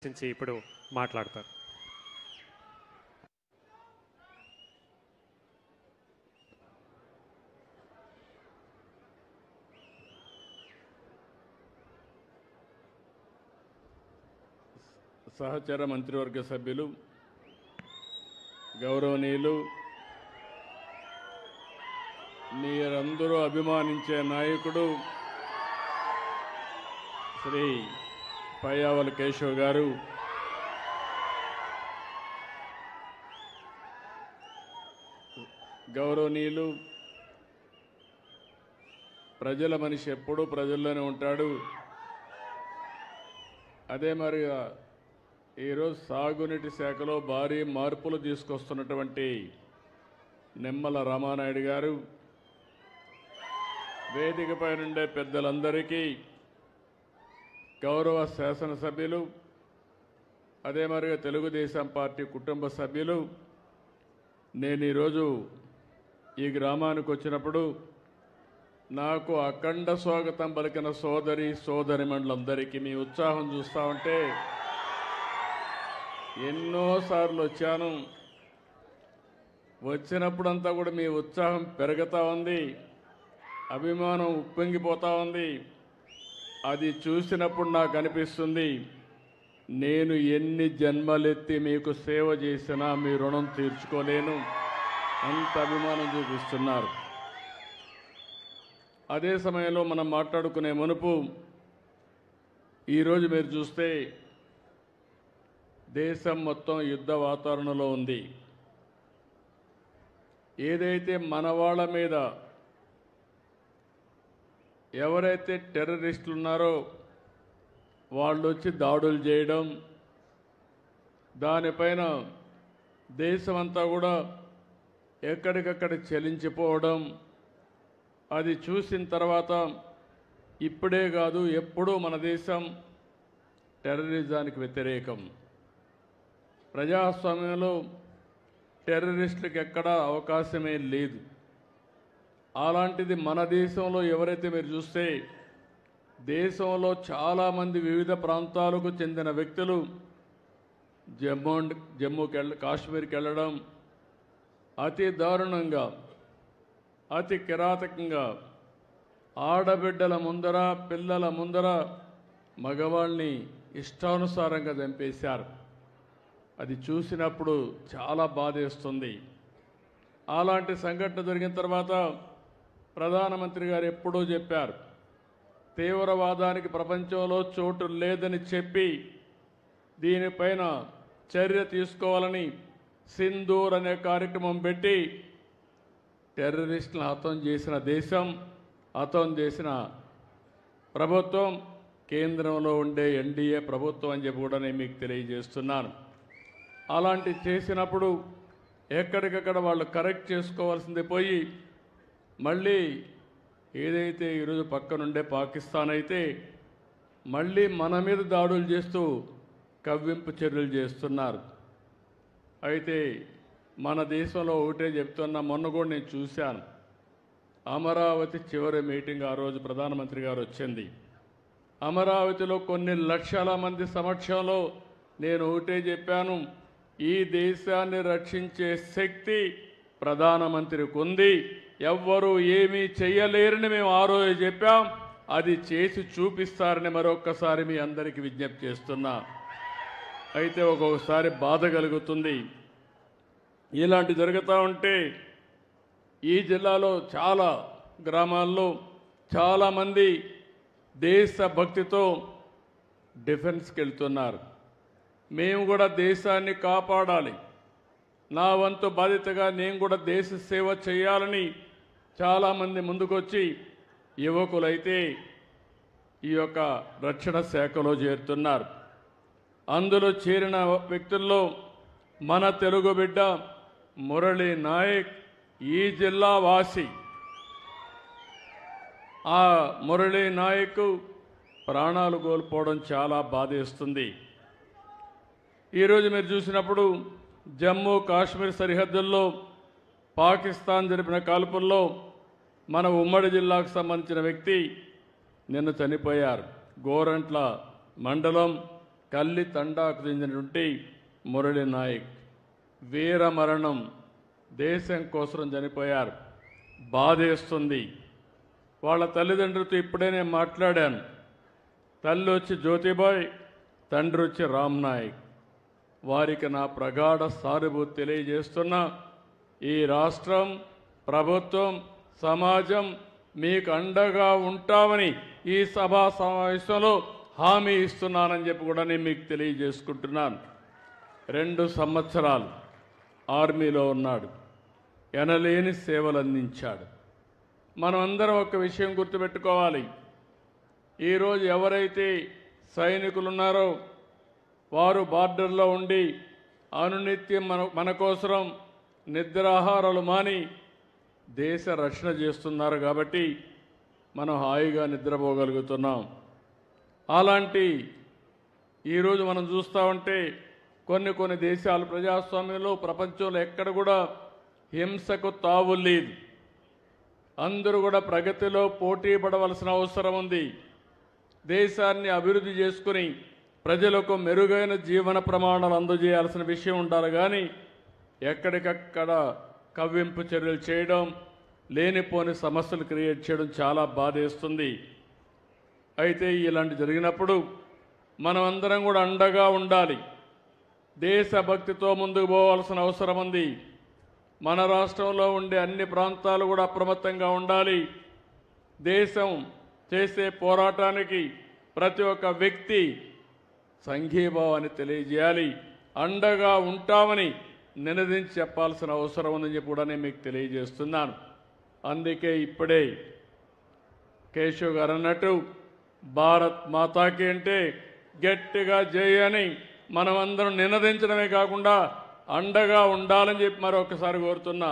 ఇప్పుడు మాట్లాడతారు. సహచర మంత్రివర్గ సభ్యులు గౌరవనీయులు మీరందరూ అభిమానించే నాయకుడు శ్రీ పయ్యావుల కేశవ్ గారు, గౌరవనీయులు ప్రజల మనిషి ఎప్పుడూ ప్రజల్లోనే ఉంటాడు. అదే మరిగా ఈరోజు సాగునీటి శాఖలో భారీ మార్పులు తీసుకొస్తున్నటువంటి నిమ్మల రామానాయుడు గారు, వేదికపై నుండే పెద్దలందరికీ, గౌరవ శాసనసభ్యులు, అదే మరిగా తెలుగుదేశం పార్టీ కుటుంబ సభ్యులు, నేను ఈరోజు ఈ గ్రామానికి వచ్చినప్పుడు నాకు అఖండ స్వాగతం పలికిన సోదరిమణులందరికీ మీ ఉత్సాహం చూస్తూ ఉంటే ఎన్నోసార్లు వచ్చాను. వచ్చినప్పుడంతా కూడా మీ ఉత్సాహం పెరుగుతూ ఉంది, అభిమానం ఉప్పొంగిపోతూ ఉంది. అది చూసినప్పుడు నాకు అనిపిస్తుంది, నేను ఎన్ని జన్మలెత్తి మీకు సేవ చేసినా మీ రుణం తీర్చుకోలేను, అంత అభిమానం చూపిస్తున్నారు. అదే సమయంలో మనం మాట్లాడుకునే మునుపు ఈరోజు మీరు చూస్తే దేశం మొత్తం యుద్ధ వాతావరణంలో ఉంది. ఏదైతే మన వాళ్ళ మీద ఎవరైతే టెర్రరిస్టులు ఉన్నారో వాళ్ళు వచ్చి దాడులు చేయడం, దానిపైన దేశమంతా కూడా ఎక్కడికక్కడ చలించిపోవడం, అది చూసిన తర్వాత ఇప్పుడే కాదు ఎప్పుడూ మన దేశం టెర్రరిజానికి వ్యతిరేకం. ప్రజాస్వామ్యంలో టెర్రరిస్టులకు ఎక్కడా అవకాశమే లేదు. అలాంటిది మన దేశంలో ఎవరైతే మీరు చూస్తే దేశంలో చాలామంది వివిధ ప్రాంతాలకు చెందిన వ్యక్తులు కాశ్మీర్కి వెళ్ళడం, అతి దారుణంగా, అతి కిరాతకంగా ఆడబిడ్డల ముందర, పిల్లల ముందర మగవాళ్ళని ఇష్టానుసారంగా చంపేశారు. అది చూసినప్పుడు చాలా బాధేస్తుంది. అలాంటి సంఘటన జరిగిన తర్వాత ప్రధానమంత్రి గారు ఎప్పుడూ చెప్పారు, తీవ్రవాదానికి ప్రపంచంలో చోటు లేదని చెప్పి దీనిపైన చర్య తీసుకోవాలని సింధూర్ అనే కార్యక్రమం పెట్టి టెర్రరిస్టులను హతం చేసిన దేశం, హతం చేసిన ప్రభుత్వం కేంద్రంలో ఉండే ఎన్డీఏ ప్రభుత్వం అని చెప్పి కూడా నేను మీకు తెలియజేస్తున్నాను. అలాంటి చేసినప్పుడు ఎక్కడికక్కడ వాళ్ళు కరెక్ట్ చేసుకోవాల్సింది పోయి మళ్ళీ ఏదైతే ఈరోజు పక్కనుండే పాకిస్తాన్ అయితే మళ్ళీ మన మీద దాడులు చేస్తూ కవ్వింపు చర్యలు చేస్తున్నారు. అయితే మన దేశంలో ఒకటే చెప్తున్నా, మొన్న కూడా నేను చూశాను, అమరావతి చివరి మీటింగ్ ఆ రోజు ప్రధానమంత్రి గారు వచ్చింది. అమరావతిలో కొన్ని లక్షల మంది సమక్షంలో నేను ఒకటే చెప్పాను, ఈ దేశాన్ని రక్షించే శక్తి ప్రధానమంత్రికి ఉంది, ఎవ్వరూ ఏమీ చేయలేరని మేము ఆ రోజు చెప్పాం. అది చేసి చూపిస్తారని మరొక్కసారి మీ అందరికీ విజ్ఞప్తి చేస్తున్నా. అయితే ఒక్కొక్కసారి బాధ కలుగుతుంది, ఇలాంటి జరుగుతూ ఉంటే ఈ జిల్లాలో చాలా గ్రామాల్లో చాలామంది దేశభక్తితో డిఫెన్స్కి వెళ్తున్నారు. మేము కూడా దేశాన్ని కాపాడాలి, నా వంతు బాధ్యతగా నేను కూడా దేశ సేవ చేయాలని చాలామంది ముందుకొచ్చి యువకులైతే ఈ యొక్క రక్షణ శాఖలో చేరుతున్నారు. అందులో చేరిన వ్యక్తుల్లో మన తెలుగు బిడ్డ మురళీ నాయక్ ఈ జిల్లా వాసి. ఆ మురళీ నాయక్ ప్రాణాలు కోల్పోవడం చాలా బాధేస్తుంది. ఈరోజు మీరు చూసినప్పుడు జమ్మూ కాశ్మీర్ సరిహద్దుల్లో పాకిస్తాన్ జరిపిన కాల్పుల్లో మన ఉమ్మడి జిల్లాకు సంబంధించిన వ్యక్తి నిన్న చనిపోయారు. గోరంట్ల మండలం కల్లి తండాకు చెందినటువంటి మురళీ నాయక్ వీర మరణం, దేశం కోసం చనిపోయారు. బాధేస్తుంది. వాళ్ళ తల్లిదండ్రులతో ఇప్పుడే నేను మాట్లాడాను. తల్లి వచ్చి జ్యోతిబాయ్, తండ్రి వచ్చి రామ్ నాయక్. వారికి నా ప్రగాఢ సానుభూతి తెలియజేస్తున్నా. ఈ రాష్ట్రం, ప్రభుత్వం, సమాజం మీకు అండగా ఉంటామని ఈ సభా సమావేశంలో హామీ ఇస్తున్నానని చెప్పి కూడా నేను మీకు తెలియజేసుకుంటున్నాను. 2 సంవత్సరాలు ఆర్మీలో ఉన్నాడు, ఎనలేని సేవలు అందించాడు. మనమందరం ఒక విషయం గుర్తుపెట్టుకోవాలి. ఈరోజు ఎవరైతే సైనికులు ఉన్నారో వారు బార్డర్లో ఉండి అనునిత్యం మన కోసం నిద్రాహారాలు మాని దేశ రక్షణ చేస్తున్నారు కాబట్టి మనం హాయిగా నిద్రపోగలుగుతున్నాం. అలాంటి ఈరోజు మనం చూస్తూ ఉంటే కొన్ని దేశాలు ప్రజాస్వామ్యంలో ప్రపంచంలో ఎక్కడ కూడా హింసకు తావు లేదు. అందరూ కూడా ప్రగతిలో పోటీ పడవలసిన అవసరం ఉంది. దేశాన్ని అభివృద్ధి చేసుకుని ప్రజలకు మెరుగైన జీవన ప్రమాణాలు అందజేయాల్సిన విషయం ఉండాలి. కానీ ఎక్కడికక్కడ కవ్వింపు చర్యలు చేయడం, లేనిపోని సమస్యలు క్రియేట్ చేయడం చాలా బాధేస్తుంది. అయితే ఇలాంటి జరిగినప్పుడు మనమందరం కూడా అండగా ఉండాలి. దేశభక్తితో ముందుకు పోవాల్సిన అవసరం ఉంది. మన రాష్ట్రంలో ఉండే అన్ని ప్రాంతాలు కూడా అప్రమత్తంగా ఉండాలి. దేశం చేసే పోరాటానికి ప్రతి ఒక్క వ్యక్తి సంఘీభావాన్ని తెలియజేయాలి. అండగా ఉంటామని నినదించి చెప్పాల్సిన అవసరం ఉందని చెప్పి కూడా నేను మీకు తెలియజేస్తున్నాను. అందుకే ఇప్పుడే కేశవ్ గారు అన్నట్టు భారత్ మాతాకి అంటే గట్టిగా జై అని మనమందరం నినదించడమే కాకుండా అండగా ఉండాలని చెప్పి మరొకసారి కోరుతున్నా.